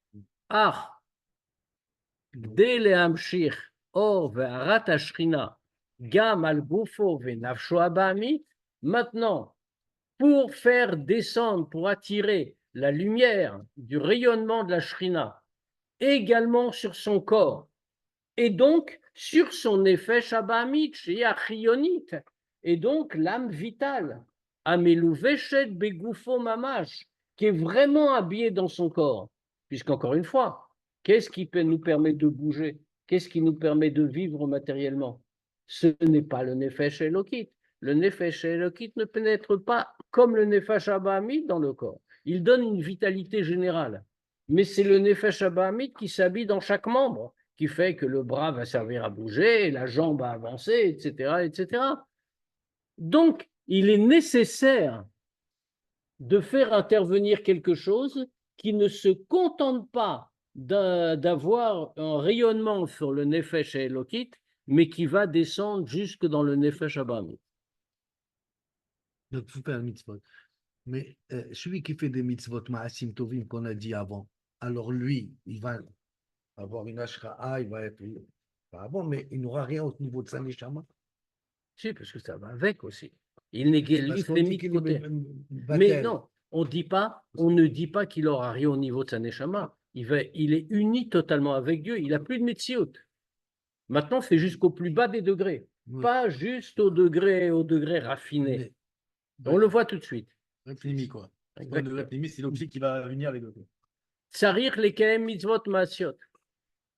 S2: Dès le Hamshir, Or ve'arat Ashrina, Gam al gufo venafsho abamit. Maintenant, pour faire descendre, pour attirer la lumière du rayonnement de la Shrina également sur son corps, et donc sur son effet Shabamit, chez Achionit, et donc l'âme vitale, Amelouveshet Begoufo Mamash, qui est vraiment habillée dans son corps. Puisqu'encore une fois, qu'est-ce qui nous permet de bouger? Qu'est-ce qui nous permet de vivre matériellement? Ce n'est pas le Nefesh Elokit. Le Nefesh Elokit ne pénètre pas comme le Nefesh Abahamit dans le corps. Il donne une vitalité générale. Mais c'est le Nefesh Abahamit qui s'habille dans chaque membre, qui fait que le bras va servir à bouger, la jambe à avancer, etc., etc. Donc, il est nécessaire de faire intervenir quelque chose qui ne se contente pas d'avoir un rayonnement sur le Nefesh Elokit, mais qui va descendre jusque dans le Nefesh Abahamit.
S4: Donc, il faut faire le mitzvot. Mais celui qui fait des mitzvot ma'asim tovim qu'on a dit avant, alors lui, il va avoir une ashra'a, il va être pas bon, mais il n'aura rien au niveau de sa neshama.
S2: Si, parce que ça va avec aussi. Il négative
S4: Parce
S2: les
S4: qu'on dit
S2: mis de
S4: qu'il
S2: côté.
S4: est
S2: Mais
S4: batel.
S2: non, on ne dit pas qu'il aura rien au niveau de sa neshama. Il est uni totalement avec Dieu. Il n'a plus de metsiout. Maintenant, c'est jusqu'au plus bas des degrés,
S4: Oui.
S2: pas juste au degré raffiné.
S4: Mais-
S2: On le voit tout de suite.
S3: Réplimi, quoi.
S2: Exactement.
S3: Le réplimi, c'est l'objet qui va venir avec le.
S2: Tsarir lekelem mitzvot maasiot.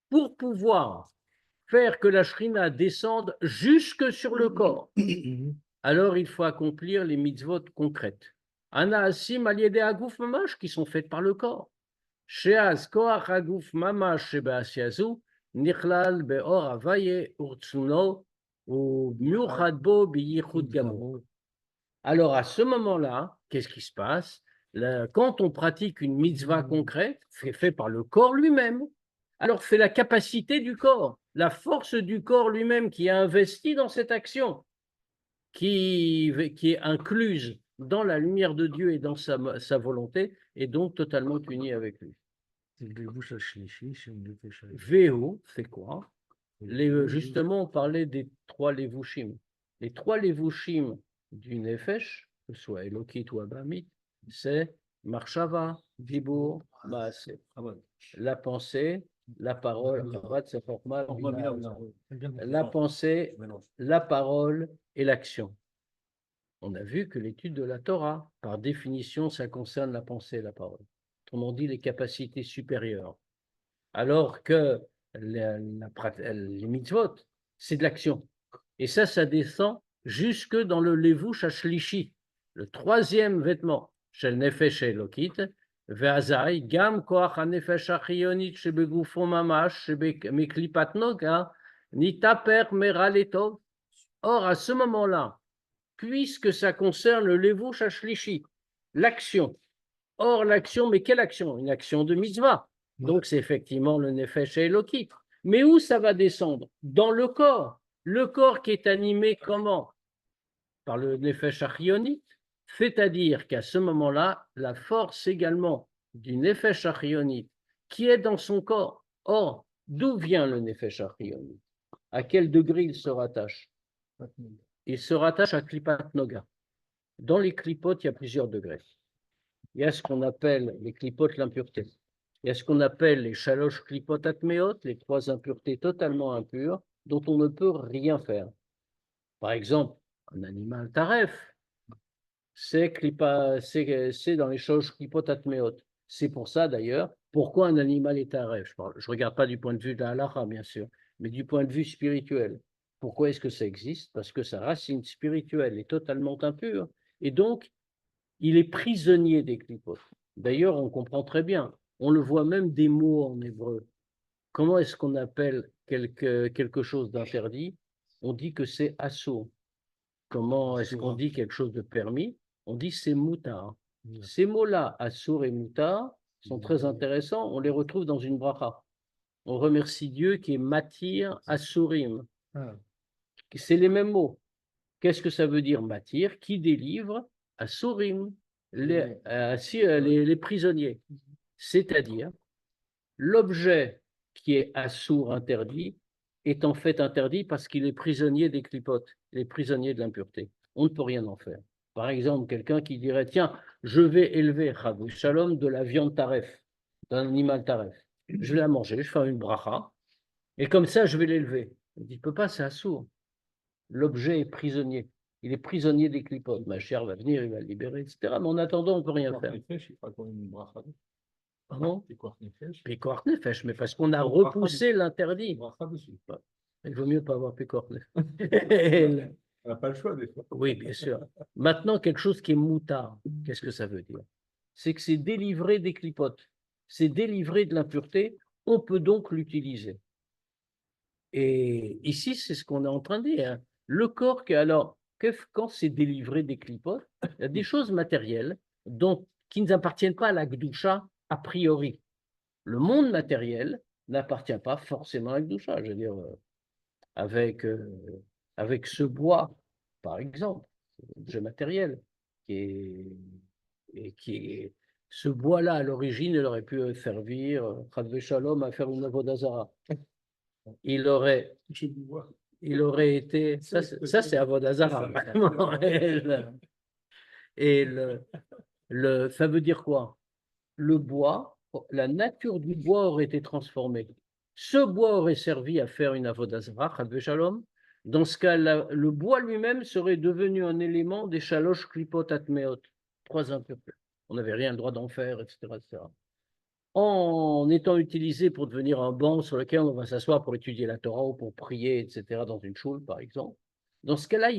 S2: Pour pouvoir faire que la Shrina descende jusque sur le corps, alors il faut accomplir les mitzvot concrètes. Anaasim aliede aguf mamash, qui sont faites par le corps. Sheaz koach aguf mamash shebeasiazu, nichlal beor avaye urtsuno, ou miuchad bo biyichud gamur. Alors à ce moment-là, qu'est-ce qui se passe? Quand on pratique une mitzvah concrète, c'est fait par le corps lui-même. Alors c'est la capacité du corps, la force du corps lui-même qui est investie dans cette action, qui est incluse dans la lumière de Dieu et dans sa volonté, et donc totalement unie avec lui. Véhu, c'est quoi? Justement, on parlait des trois levushim. Les trois levushim du nefesh, que ce soit Elokit ou Abahamit, c'est Marshava, Dibur, Maase. La pensée, la parole, la pensée, la parole et l'action. On a vu que l'étude de la Torah, par définition, ça concerne la pensée et la parole. Autrement dit, les capacités supérieures. Alors que les mitzvot, c'est de l'action. Et ça descend jusque dans le levush hashlishi, le troisième vêtement, shel nefesh elokit, ve'azai, gam koach hanefesh achionit shebegufo mamash, shebeklipat noga, nitaper meraletov. Or, à ce moment-là, puisque ça concerne le levush hashlishi, l'action. Or, l'action, mais quelle action? Une action de mitzvah. Donc, c'est effectivement le Nefesh Elokit. Mais où ça va descendre? Dans le corps. Le corps qui est animé comment? Par le Nefesh Achionit. C'est-à-dire qu'à ce moment-là, la force également du Nefesh Achionit qui est dans son corps. Or, d'où vient le Nefesh Achionit? À quel degré il se rattache? Il se rattache à Klipat Noga. Dans les clipotes, il y a plusieurs degrés. Il y a ce qu'on appelle les clipotes, l'impureté. Il y a ce qu'on appelle les shalosh klipot atmeot, les trois impuretés totalement impures, dont on ne peut rien faire. Par exemple, un animal taref, c'est dans les shalosh klipot atmeot. C'est pour ça d'ailleurs, pourquoi un animal est taref. Je ne regarde pas du point de vue de la halakha, bien sûr, mais du point de vue spirituel. Pourquoi est-ce que ça existe? Parce que sa racine spirituelle est totalement impure, et donc, il est prisonnier des clipotes. D'ailleurs, on comprend très bien. On le voit même des mots en hébreu. Comment est-ce qu'on appelle quelque chose d'interdit? On dit que c'est assour. Comment est-ce qu'on dit quelque chose de permis? On dit c'est moutar. Ces mots-là, assour et moutar, sont très intéressants. On les retrouve dans une bracha. On remercie Dieu qui est matir assourim. C'est les mêmes mots. Qu'est-ce que ça veut dire matir? Qui délivre assourim, les prisonniers. C'est-à-dire, l'objet qui est assour interdit est en fait interdit parce qu'il est prisonnier des clipotes, il est prisonnier de l'impureté. On ne peut rien en faire. Par exemple, quelqu'un qui dirait, tiens, je vais élever, Chadou Shalom, de la viande taref, d'un animal taref. Je vais la manger, je fais une bracha, et comme ça, je vais l'élever. Il dit, il ne peut pas, c'est assourd. L'objet est prisonnier. Il est prisonnier des clipotes. Ma chère va venir, il va le libérer, etc. Mais en attendant, on ne peut rien faire. Pardon? Pékor Nefesh, mais parce qu'on a repoussé l'interdit. Il vaut mieux pas avoir Pékor Nefesh.
S1: On n'a pas le choix des fois.
S2: Oui, bien sûr. Maintenant, quelque chose qui est moutard, qu'est-ce que ça veut dire? C'est que c'est délivré des clipotes. C'est délivré de l'impureté, on peut donc l'utiliser. Et ici, c'est ce qu'on est en train de dire. Hein. Le corps, alors, quand c'est délivré des clipotes, il y a des choses matérielles qui ne appartiennent pas à la Gdusha a priori. Le monde matériel n'appartient pas forcément à la Gdusha. Je veux dire, avec ce bois, par exemple, objet matériel, ce bois-là, à l'origine, il aurait pu servir, Chadvé Shalom, à faire une avoda zara. Il aurait été, ça c'est avoda zara, vraiment. Et ça veut dire quoi? Le bois, la nature du bois aurait été transformée. Ce bois aurait servi à faire une avoda zara, Chadvé Shalom. Dans ce cas, le bois lui-même serait devenu un élément des shalosh klipot atmeot, 3 impuretés. On n'avait rien le droit d'en faire, etc., etc. En étant utilisé pour devenir un banc sur lequel on va s'asseoir pour étudier la Torah ou pour prier, etc., dans une choule, par exemple. Dans ce cas-là,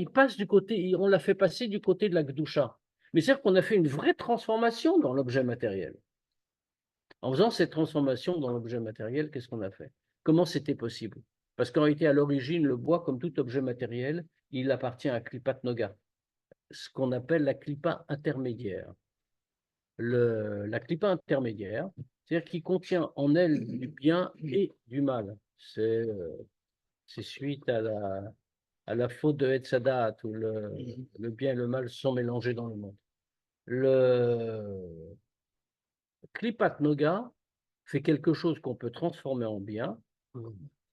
S2: on l'a fait passer du côté de la Gdusha. Mais c'est-à-dire qu'on a fait une vraie transformation dans l'objet matériel. En faisant cette transformation dans l'objet matériel, qu'est-ce qu'on a fait? Comment c'était possible? Parce qu'en réalité, à l'origine, le bois, comme tout objet matériel, il appartient à Klipat Noga, ce qu'on appelle la Klipa intermédiaire. La Klipa intermédiaire, c'est-à-dire qui contient en elle du bien et du mal. C'est suite à la faute de Etzadat, où le bien et le mal sont mélangés dans le monde. Le Klipat Noga fait quelque chose qu'on peut transformer en bien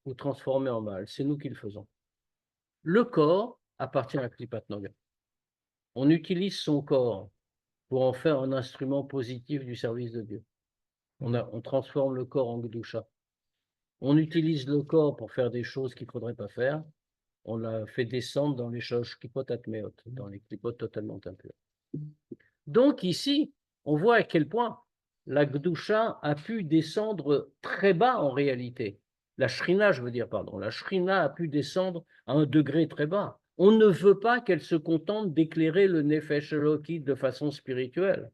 S2: ou transformer en mal. C'est nous qui le faisons. Le corps appartient à Klipat Noga. On utilise son corps pour en faire un instrument positif du service de Dieu. On transforme le corps en Gdusha. On utilise le corps pour faire des choses qu'il ne faudrait pas faire. On l'a fait descendre dans les choses klipot atmeot, dans les klipotes totalement impures. Donc ici, on voit à quel point la Gdusha a pu descendre très bas en réalité. La Shrina, je veux dire, pardon, la Shrina a pu descendre à un degré très bas. On ne veut pas qu'elle se contente d'éclairer le Nefesh Elokit de façon spirituelle.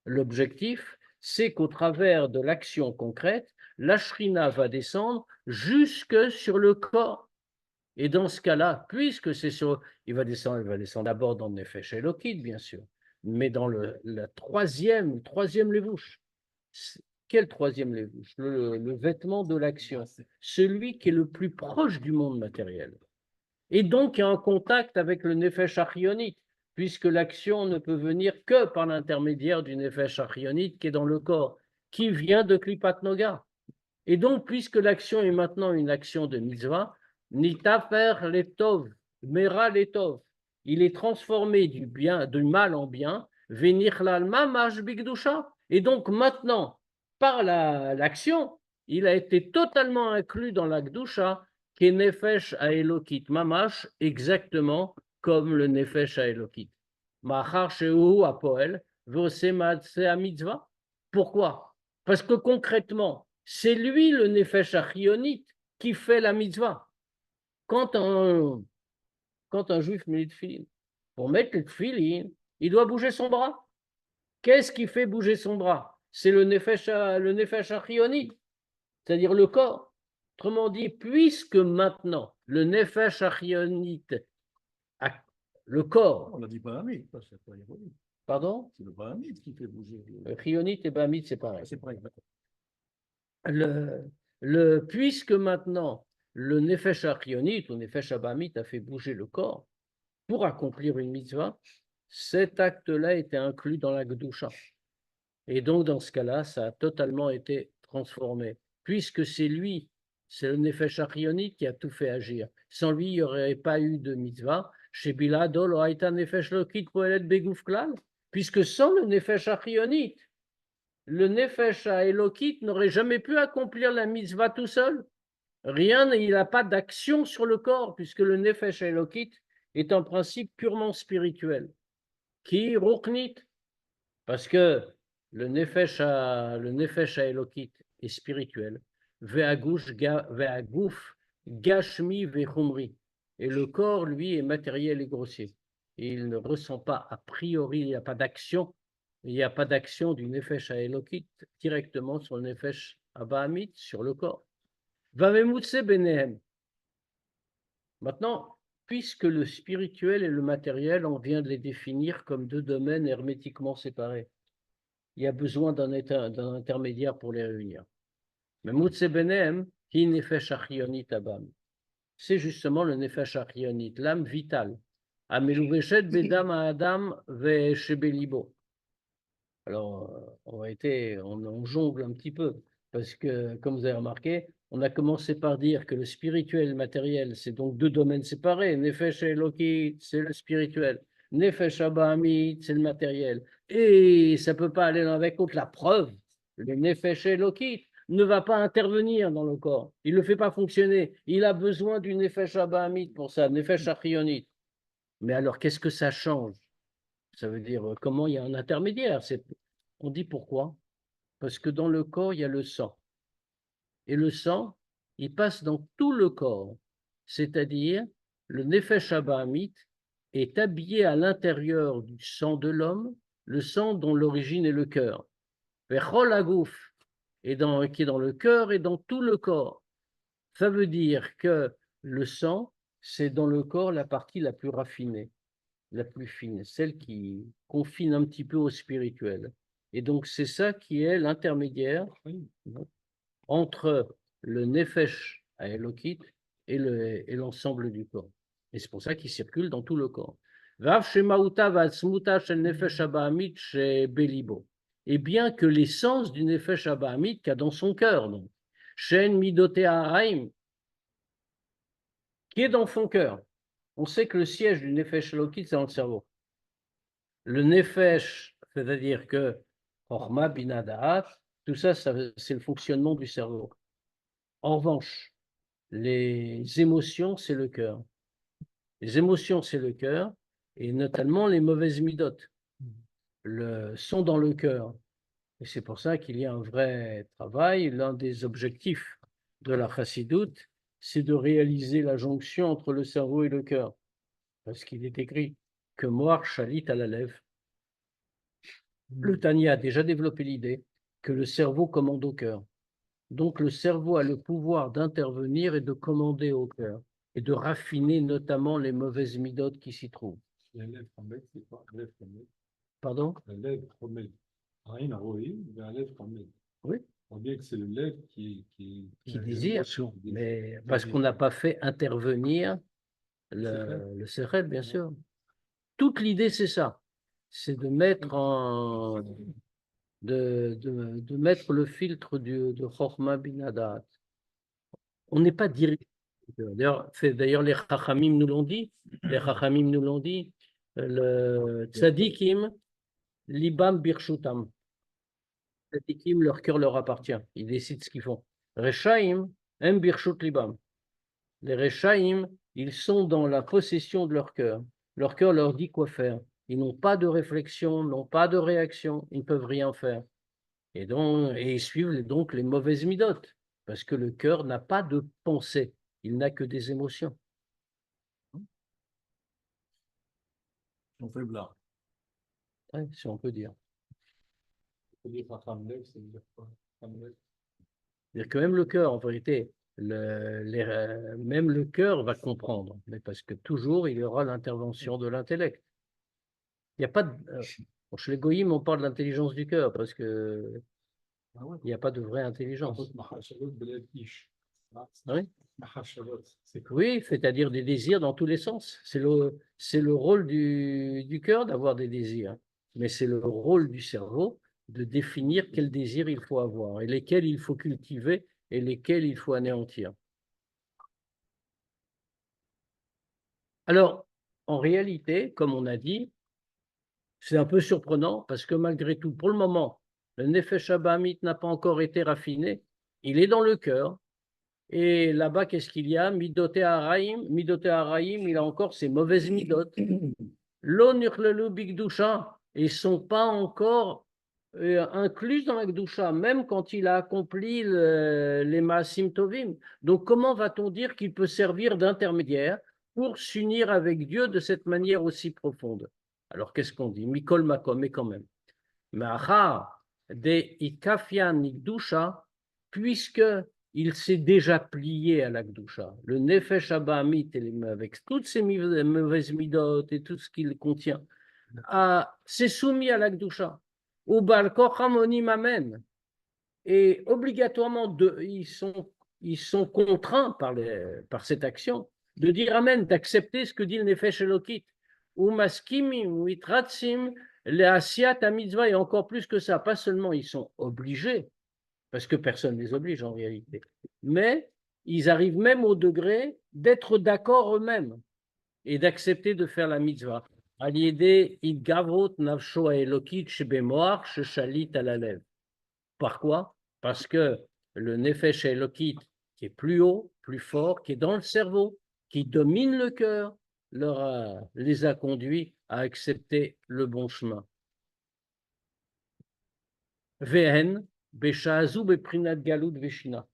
S2: L'objectif, c'est qu'au travers de l'action concrète, la Shrina va descendre jusque sur le corps. Et dans ce cas-là, puisque il va descendre d'abord dans le Nefesh Elokit, bien sûr, mais dans la troisième lévouche. Quel troisième lévouche? Le vêtement de l'action, celui qui est le plus proche du monde matériel. Et donc, qui est en contact avec le Nefesh Achionite, puisque l'action ne peut venir que par l'intermédiaire du Nefesh Achionite qui est dans le corps, qui vient de Klipat Noga. Et donc, puisque l'action est maintenant une action de mitzvah, Nitafer letov, mera letov, il est transformé du mal en bien, venichlal mamash bigdusha. Et donc maintenant, par l'action, il a été totalement inclus dans la gdusha, qui est nefesh haelokit mamash, exactement comme le nefesh haelokit. Machar shehu apoel, vose matzeh mitzvah. Pourquoi? Parce que concrètement, c'est lui le nefesh achionite qui fait la mitzvah. Quand un juif met le tefillin, pour mettre le tefillin, il doit bouger son bras. Qu'est-ce qui fait bouger son bras? C'est le nefesh achionite, c'est-à-dire le corps. Autrement dit, puisque maintenant le nefesh achionite, le corps.
S1: On a dit Bahamid, c'est pas ironique.
S2: Pardon?
S1: C'est le Bahamid qui fait bouger.
S2: Chionite et Bahamid, c'est pareil.
S1: C'est pareil, d'accord.
S2: Puisque maintenant le Nefesh Achionite ou Nefesh Bahamid a fait bouger le corps pour accomplir une mitzvah, cet acte-là était inclus dans la Gdusha. Et donc, dans ce cas-là, ça a totalement été transformé. Puisque c'est lui c'est le Nefesh Achionit qui a tout fait agir. Sans lui, il n'y aurait pas eu de mitzvah. Chez Bilado, lo haïta Nefesh Lokit poelet begouf klal. Puisque sans le Nefesh Achionit, le Nefesh Elokit n'aurait jamais pu accomplir la mitzvah tout seul. Rien, il n'a pas d'action sur le corps, puisque le Nefesh Elokit est un principe purement spirituel. Qui Rukhnit, parce que le Nefesh Elokit est spirituel. Ve'agouf Gashmi Ve'chumri. Et le corps, lui, est matériel et grossier. Et il ne ressent pas, a priori, il n'y a pas d'action. Il n'y a pas d'action du Nefesh Elokit directement sur le Nefesh Abahamit, sur le corps. Vavemutse Benehem. Maintenant, puisque le spirituel et le matériel, on vient de les définir comme deux domaines hermétiquement séparés, il y a besoin d'un intermédiaire pour les réunir. Mais Mutse Benehem, hi Nefesh Achionit Abam. C'est justement le Nefesh Achionit, l'âme vitale. Ameluveshet Bedam Adam Veshebelibo. Alors, on jongle un petit peu, parce que, comme vous avez remarqué, on a commencé par dire que le spirituel et le matériel, c'est donc deux domaines séparés. Nefesh Elokit, c'est le spirituel. Nefesh Abahamit, c'est le matériel. Et ça ne peut pas aller l'un avec l'autre. La preuve, le Nefesh Elokit ne va pas intervenir dans le corps. Il ne le fait pas fonctionner. Il a besoin du Nefesh Abahamit pour ça, Nefesh Achionit. Mais alors, qu'est-ce que ça change? Ça veut dire comment il y a un intermédiaire. On dit pourquoi? Parce que dans le corps, il y a le sang. Et le sang, il passe dans tout le corps. C'est-à-dire, le Nefesh Abahamit est habillé à l'intérieur du sang de l'homme, le sang dont l'origine est le cœur. Vechol Agouf, qui est dans le cœur et dans tout le corps. Ça veut dire que le sang, c'est dans le corps la partie la plus raffinée, la plus fine, celle qui confine un petit peu au spirituel. Et donc, c'est ça qui est l'intermédiaire entre le Nefesh à Elokit et l'ensemble du corps. Et c'est pour ça qu'il circule dans tout le corps. Et bien que l'essence du Nefesh Abahamit qu'a dans son cœur, donc, Shen Midote Haraim, qui est dans son cœur. On sait que le siège du Nefesh Elokit, c'est dans le cerveau. Le Nefesh, c'est-à-dire que Chorma Bina Da'at, tout ça, c'est le fonctionnement du cerveau. En revanche, les émotions, c'est le cœur. Les émotions, c'est le cœur, et notamment les mauvaises midotes sont dans le cœur. Et c'est pour ça qu'il y a un vrai travail. L'un des objectifs de la chassidoute, c'est de réaliser la jonction entre le cerveau et le cœur. Parce qu'il est écrit que Moar Shalit à la lèvre. Le Tanya a déjà développé l'idée que le cerveau commande au cœur. Donc le cerveau a le pouvoir d'intervenir et de commander au cœur et de raffiner notamment les mauvaises midotes qui s'y trouvent.
S6: La lèvre Hamed, c'est pas lèvre Hamed.
S2: Pardon?
S6: La lèvre Hamed. Rien à voir, mais la lèvre Hamed.
S2: Oui.
S6: On voit bien que c'est le lèvre qui
S2: désire, mais parce qu'on n'a pas fait intervenir le Sechel, bien sûr. Toute l'idée, c'est ça. C'est de mettre de mettre le filtre de Chochma Bina Da'at. On n'est pas dirigé. D'ailleurs, les Chachamim nous l'ont dit. Les Chachamim nous l'ont dit. Le Tzadikim, Libam Birshutam. Tzadikim, leur cœur leur appartient. Ils décident ce qu'ils font. Rechaim, Em Birshut Libam. Les Rechaim, ils sont dans la possession de leur cœur. Leur cœur leur dit quoi faire. Ils n'ont pas de réflexion, n'ont pas de réaction, ils ne peuvent rien faire. Et ils suivent donc les mauvaises midotes, parce que le cœur n'a pas de pensée, il n'a que des émotions.
S1: On fait blanc.
S2: Ouais, si on peut dire. C'est-à-dire que même le cœur, en vérité, même le cœur va comprendre, mais parce que toujours il y aura l'intervention de l'intellect. Il n'y a pas de. Chez les goyim, on parle de l'intelligence du cœur, parce que il n'y a pas de vraie intelligence. Oui, oui, c'est-à-dire des désirs dans tous les sens. C'est le rôle du cœur d'avoir des désirs, mais c'est le rôle du cerveau de définir quels désirs il faut avoir et lesquels il faut cultiver et lesquels il faut anéantir. Alors, en réalité, comme on a dit, c'est un peu surprenant parce que malgré tout, pour le moment, le Nefesh Abahamit n'a pas encore été raffiné. Il est dans le cœur. Et là-bas, qu'est-ce qu'il y a? Midote Haraim, il a encore ses mauvaises midotes. Lo nirlelu bigdusha, ils ne sont pas encore inclus dans la Gdusha, même quand il a accompli les Maasim Tovim. Donc, comment va-t-on dire qu'il peut servir d'intermédiaire pour s'unir avec Dieu de cette manière aussi profonde? Alors, qu'est-ce qu'on dit? Mikol Makom, mais quand même. Ma'achar de Ikafian Gdusha, puisque il s'est déjà plié à la Gdusha. Le Nefesh Abahamit, avec toutes ses mauvaises midot et tout ce qu'il contient, s'est soumis à la Gdusha. Ou Balkor Hamonim Amen. Et obligatoirement, ils sont contraints par cette action de dire Amen, d'accepter ce que dit le Nefesh Elokit. Ou Maskimim, ou Itratsim, les Asiat à mitzvah, et encore plus que ça, pas seulement ils sont obligés, parce que personne ne les oblige en réalité, mais ils arrivent même au degré d'être d'accord eux-mêmes et d'accepter de faire la mitzvah. Par quoi? Parce que le Nefesh Elokit, qui est plus haut, plus fort, qui est dans le cerveau, qui domine le cœur, les a conduits à accepter le bon chemin. Vehen, Beshaazou, Beprinat Galut, Veshina.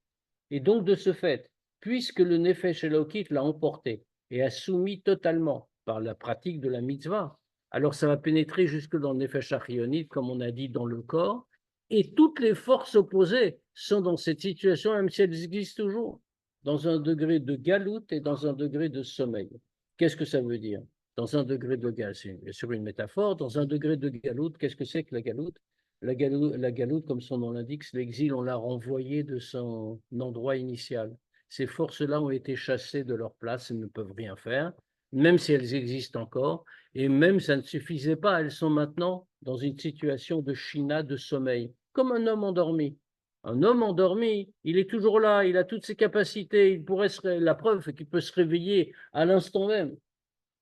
S2: Et donc, de ce fait, puisque le Nefesh Elokit l'a emporté et a soumis totalement par la pratique de la mitzvah, alors ça va pénétrer jusque dans le Nefesh Achionite, comme on a dit, dans le corps, et toutes les forces opposées sont dans cette situation, même si elles existent toujours, dans un degré de galoute et dans un degré de sommeil. Qu'est-ce que ça veut dire? Dans un degré de galoute, c'est bien sûr une métaphore, dans un degré de galoute, qu'est-ce que c'est que la galoute? La galoute, comme son nom l'indique, c'est l'exil, on l'a renvoyé de son endroit initial. Ces forces-là ont été chassées de leur place, elles ne peuvent rien faire, même si elles existent encore, et même ça ne suffisait pas, elles sont maintenant dans une situation de shina, de sommeil, comme un homme endormi. Un homme endormi, il est toujours là, il a toutes ses capacités, il pourrait la preuve c'est qu'il peut se réveiller à l'instant même.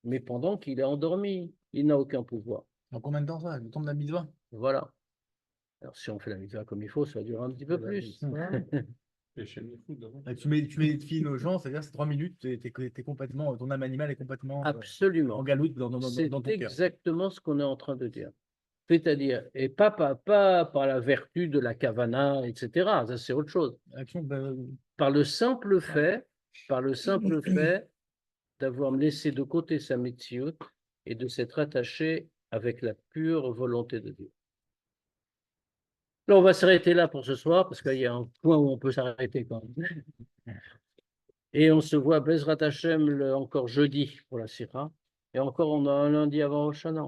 S2: Mais pendant qu'il est endormi, il n'a aucun pouvoir.
S3: Dans combien de temps ça? Le temps de la mitzvah?
S2: Voilà. Alors, si on fait la mitzvah comme il faut, ça va durer un petit peu plus.
S6: Les chaînes de foot d'abord.
S3: Tu mets des films aux gens, c'est-à-dire c'est 3 minutes, t'es complètement, ton âme animale est complètement en
S2: Absolument.
S3: galoute dans
S2: C'est
S3: ton cœur.
S2: exactement ce qu'on est en train de dire. C'est-à-dire, et pas par la vertu de la kavana, etc. Ça, c'est autre chose.
S3: Action,
S2: Par le simple fait d'avoir laissé de côté sa mitzvot et de s'être attaché avec la pure volonté de Dieu. Là, on va s'arrêter là pour ce soir, parce qu'il y a un point où on peut s'arrêter quand même. Et on se voit à Bezrat Hashem encore jeudi pour la Sira. Et encore, on a un lundi avant Hoshana.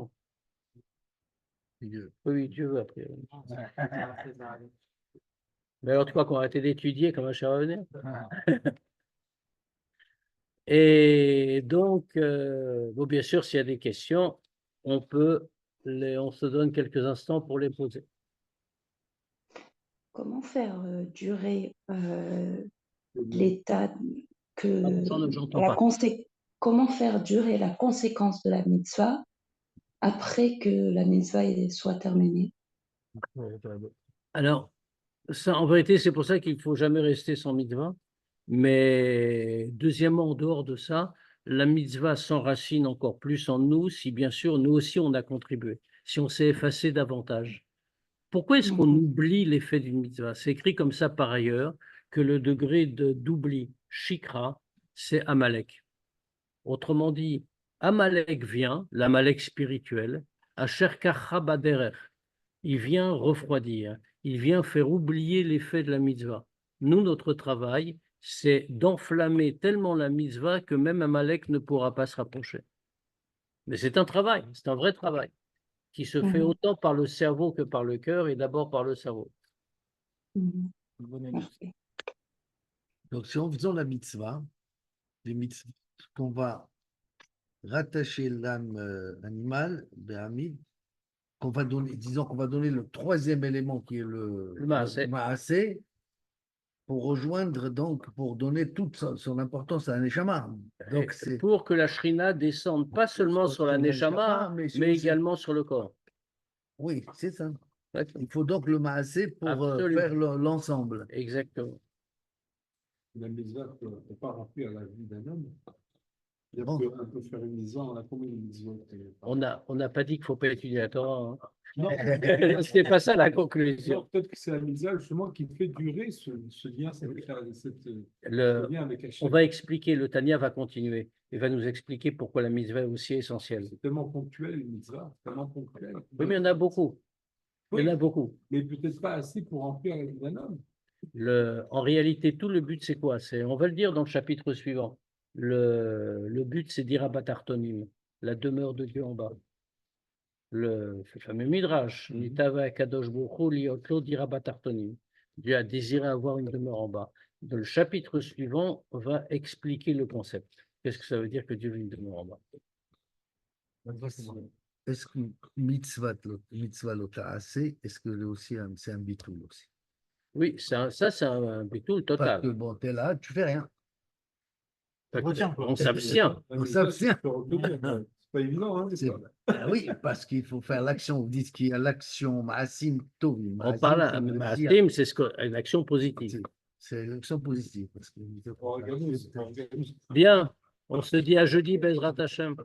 S2: Oui, Dieu veut après. Mais alors, tu crois qu'on a arrêté d'étudier quand Hachem va venir? Et donc, bon, bien sûr, s'il y a des questions, on se donne quelques instants pour les poser.
S7: Comment faire durer l'état que comment faire durer la conséquence de la mitzvah après que la mitzvah soit terminée?
S2: Alors, ça, en vérité, c'est pour ça qu'il ne faut jamais rester sans mitzvah. Mais deuxièmement, en dehors de ça, la mitzvah s'enracine encore plus en nous si, bien sûr, nous aussi, on a contribué, si on s'est effacé davantage. Pourquoi est-ce qu'on oublie l'effet d'une mitzvah? C'est écrit comme ça par ailleurs que le degré d'oubli, shikra, c'est Amalek. Autrement dit, Amalek vient, l'Amalek spirituel, Asher kacha baderer. Il vient refroidir, il vient faire oublier l'effet de la mitzvah. Nous, notre travail, c'est d'enflammer tellement la mitzvah que même Amalek ne pourra pas se rapprocher. Mais c'est un travail, c'est un vrai travail, qui se fait autant par le cerveau que par le cœur, et d'abord par le cerveau.
S4: Donc, si en faisant la mitzvah, les mitzvahs qu'on va rattacher l'âme animale, Béhamid, qu'on va donner, disons qu'on va donner le troisième élément qui est le maasé, pour rejoindre, donc, pour donner toute son importance à un Neshama. Donc, c'est
S2: Pour que la Shrina descende pas seulement sur la Neshama,
S4: mais sur
S2: mais
S4: aussi-
S2: également sur le corps.
S4: Oui, c'est ça.
S2: D'accord.
S4: Il faut donc le maasé pour
S2: Absolument.
S4: faire l'ensemble.
S2: Exactement.
S6: La mitzvah ne peut pas remplir la vie d'un homme.
S4: Bon.
S6: On peut faire une mitzvah, on a combien de mitzvot?
S2: On n'a pas dit qu'il ne faut pas étudier la Torah.
S6: Non,
S2: Hein. C'était pas ça la conclusion.
S6: non, peut-être que c'est la mitzvah justement qui fait durer ce lien, ce lien avec
S2: On
S6: Hachem.
S2: va expliquer, le Tanya va continuer et va nous expliquer pourquoi la mitzvah est aussi essentielle.
S6: C'est tellement ponctuel, une mitzvah, tellement ponctuel.
S2: Oui, mais il y en a beaucoup. Il y en a beaucoup.
S6: Mais peut-être pas assez pour remplir la vie d'un homme.
S2: En réalité, tout le but, c'est quoi? On va le dire dans le chapitre suivant. Le but, c'est d'Irabat Artonim, la demeure de Dieu en bas. Le fameux Midrash, Nitava Kadosh Bokhu Liotlo d'Irabat Artonim. Dieu a désiré avoir une demeure en bas. Dans le chapitre suivant, on va expliquer le concept. Qu'est-ce que ça veut dire que Dieu veut une demeure en bas?
S4: Est-ce que mitzvah assez, est-ce que aussi c'est un bitoul aussi?
S2: Oui, ça, c'est un bitoul
S4: Parce
S2: total.
S4: que bon, t'es là, tu fais rien.
S2: On s'abstient.
S4: On s'abstient.
S6: C'est pas évident, hein,
S4: C'est- Oui, parce qu'il faut faire l'action. Vous dites qu'il y a l'action Maasim Tovim.
S2: On
S4: Maasim,
S2: parle
S4: ça
S2: à
S4: veut dire-
S2: Maasim, c'est une action positive.
S4: C'est l'action positive. Parce que
S6: Regarde-nous.
S2: Bien, on se dit à jeudi, Bezrat Hashem.